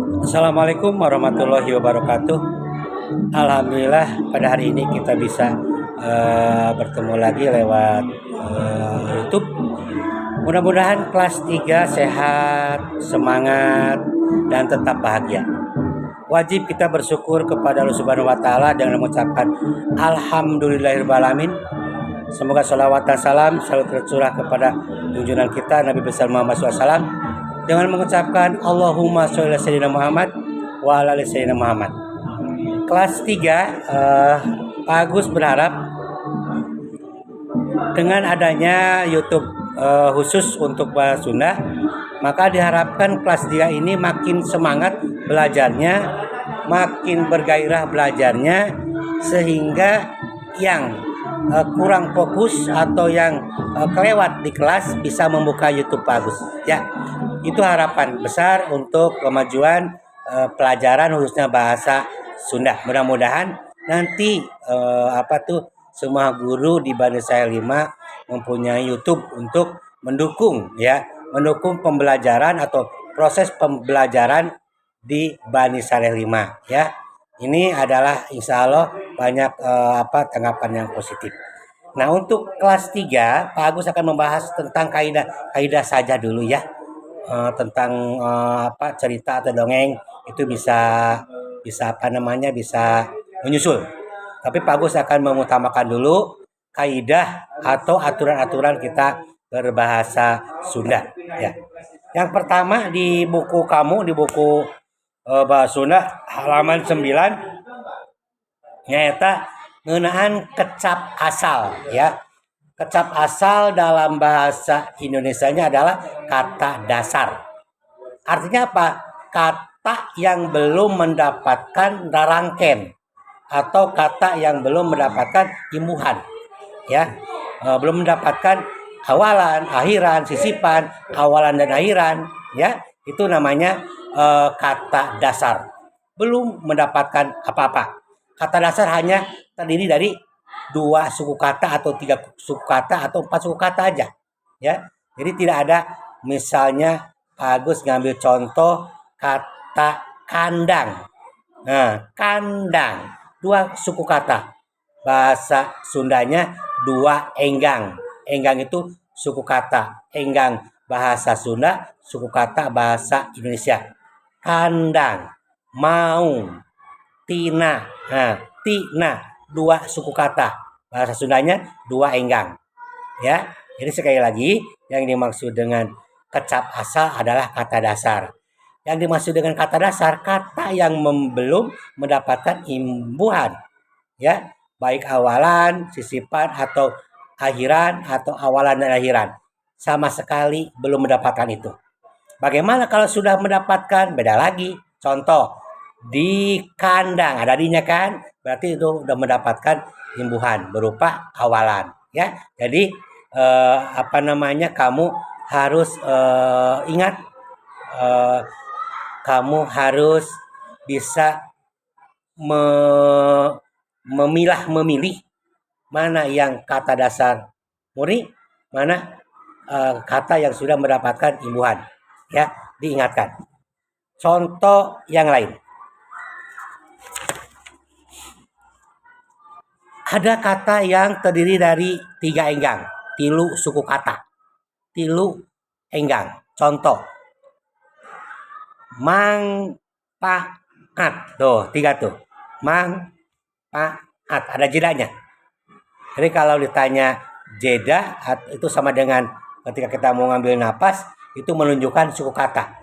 Assalamualaikum warahmatullahi wabarakatuh. Alhamdulillah pada hari ini kita bisa bertemu lagi lewat YouTube. Mudah-mudahan kelas 3 sehat, semangat, dan tetap bahagia. Wajib kita bersyukur kepada Allah Subhanahu wa taala dengan mengucapkan alhamdulillahirobbilalamin. Semoga sholawat dan salam selalu tercurah kepada junjungan kita Nabi besar Muhammad SAW dengan mengucapkan Allahumma sholli ala sayyidina Muhammad wa ala ali sayyidina Muhammad. Kelas 3 Pak Agus berharap dengan adanya YouTube khusus untuk bahasa Sunda, maka diharapkan kelas 3 ini makin semangat belajarnya, makin bergairah belajarnya, sehingga yang kurang fokus atau yang kelewat di kelas bisa membuka YouTube Pak Agus. Ya, itu harapan besar untuk kemajuan pelajaran khususnya bahasa Sunda. Mudah-mudahan nanti semua guru di Bani Saleh 5 mempunyai YouTube untuk mendukung mendukung pembelajaran atau proses pembelajaran di Bani Saleh 5 ya. Ini adalah insya Allah banyak tanggapan yang positif. Nah, untuk kelas 3 Pak Agus akan membahas tentang kaidah saja dulu ya. Tentang cerita atau dongeng itu bisa menyusul. Tapi Pak Agus akan mengutamakan dulu kaidah atau aturan-aturan kita berbahasa Sunda ya. Yang pertama di buku bahasa Sunda halaman 9 nyata ngeunaan kecap asal ya. Kecap asal dalam bahasa Indonesianya adalah kata dasar. Artinya apa? Kata yang belum mendapatkan rangken atau kata yang belum mendapatkan imbuhan ya. Belum mendapatkan awalan, akhiran, sisipan, awalan dan akhiran ya. Itu namanya kata dasar. Belum mendapatkan apa-apa. Kata dasar hanya terdiri dari 2 suku kata atau 3 suku kata atau 4 suku kata aja ya. Jadi tidak ada, misalnya Pak Agus ngambil contoh kata kandang. Nah, kandang 2 suku kata. Bahasa Sundanya 2 enggang. Enggang itu suku kata. Enggang bahasa Sunda, suku kata bahasa Indonesia. Kandang, maung, tina. Nah, tina 2 suku kata. Bahasa Sundanya 2 enggang. Ya. Jadi sekali lagi yang dimaksud dengan kecap asal adalah kata dasar. Yang dimaksud dengan kata dasar kata yang belum mendapatkan imbuhan. Ya, baik awalan, sisipan atau akhiran atau awalan dan akhiran. Sama sekali belum mendapatkan itu. Bagaimana kalau sudah mendapatkan? Beda lagi. Contoh, di kandang ada dinya kan? Berarti itu sudah mendapatkan imbuhan berupa awalan ya. Jadi kamu harus ingat, kamu harus bisa memilih mana yang kata dasar murni, mana kata yang sudah mendapatkan imbuhan ya. Diingatkan. Contoh yang lain. Ada kata yang terdiri dari 3 enggang, 3 suku kata. 3 enggang. Contoh. Mangpaat. Tuh, 3 tuh. Mangpaat. Ada jedanya. Jadi kalau ditanya jeda itu sama dengan ketika kita mau ngambil napas itu menunjukkan suku kata.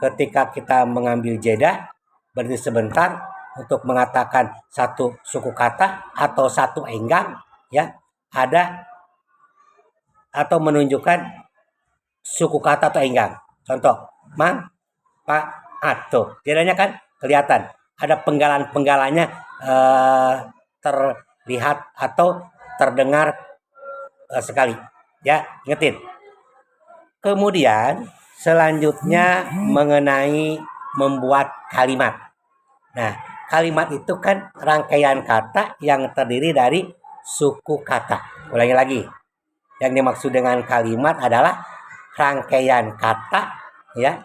Ketika kita mengambil jeda berarti sebentar untuk mengatakan 1 suku kata atau 1 enggang ya, ada atau menunjukkan suku kata atau enggang. Contoh, manfaat. Tuh, jedanya kan kelihatan. Ada penggalan-penggalannya terlihat atau terdengar sekali. Ya, ingetin. Kemudian selanjutnya mengenai membuat kalimat. Nah, kalimat itu kan rangkaian kata yang terdiri dari suku kata. Ulangi lagi. Yang dimaksud dengan kalimat adalah rangkaian kata ya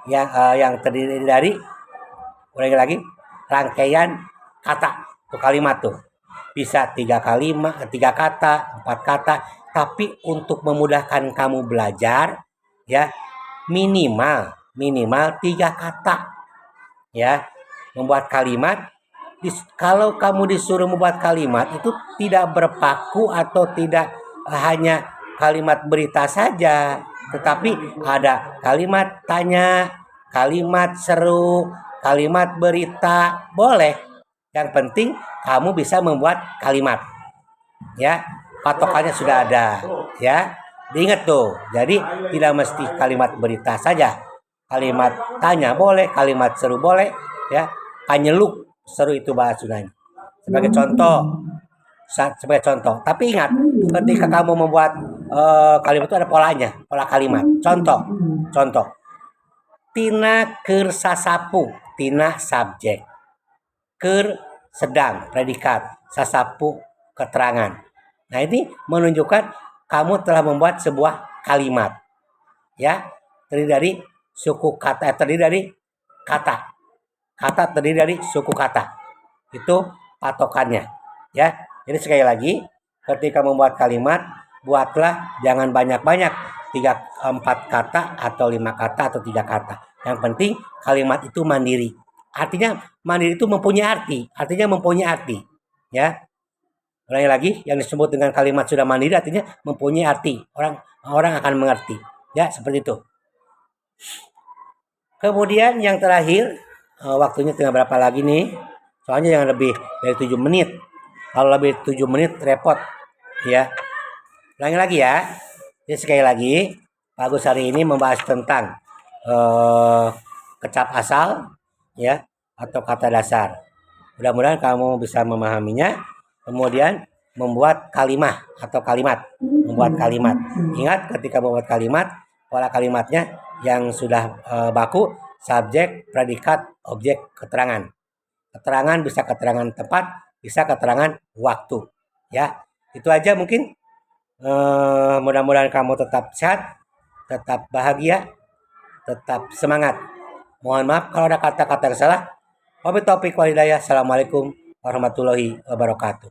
yang terdiri dari, ulangi lagi, rangkaian kata atau kalimat tuh. Bisa 3 kalimat, 3 kata, 4 kata, tapi untuk memudahkan kamu belajar ya, minimal 3 kata ya. Membuat kalimat, kalau kamu disuruh membuat kalimat itu tidak berpaku atau tidak hanya kalimat berita saja, tetapi ada kalimat tanya, kalimat seru, kalimat berita, boleh. Yang penting kamu bisa membuat kalimat. Ya, patokannya sudah ada. Ya, diingat tuh. Jadi tidak mesti kalimat berita saja. Kalimat tanya boleh, kalimat seru boleh. Ya, panyeluk seru itu bahasa Sundanya. Sebagai contoh. Tapi ingat, ketika kamu membuat kalimat itu ada polanya, pola kalimat. Contoh. Tina keur sasapu, tina subjek. Keur sedang, predikat, sasapu keterangan. Nah, ini menunjukkan kamu telah membuat sebuah kalimat. Ya, terdiri dari suku kata, terdiri dari kata. Kata terdiri dari suku kata. Itu patokannya. Ya, jadi sekali lagi, ketika membuat kalimat, buatlah jangan banyak-banyak, 3-4 kata atau 5 kata atau 3 kata. Yang penting kalimat itu mandiri. Artinya mandiri itu mempunyai arti. Ya, ulangi lagi, yang disebut dengan kalimat sudah mandiri artinya mempunyai arti. Orang akan mengerti. Ya, seperti itu. Kemudian yang terakhir, waktunya tinggal berapa lagi nih? Soalnya jangan lebih dari 7 menit. Kalau lebih 7 menit repot. Ya. Ulangi lagi ya. Jadi sekali lagi, Pak Agus hari ini membahas tentang kecap asal ya, atau kata dasar. Mudah-mudahan kamu bisa memahaminya. Kemudian membuat kalimat. Ingat, ketika membuat kalimat, pola kalimatnya yang sudah baku, subjek, predikat, objek, keterangan. Keterangan bisa keterangan tempat, bisa keterangan waktu. Ya, itu aja mungkin. Mudah-mudahan kamu tetap sehat, tetap bahagia, tetap semangat. Mohon maaf kalau ada kata-kata yang salah. Wabillahi taufiq wal hidayah. Assalamualaikum warahmatullahi wabarakatuh.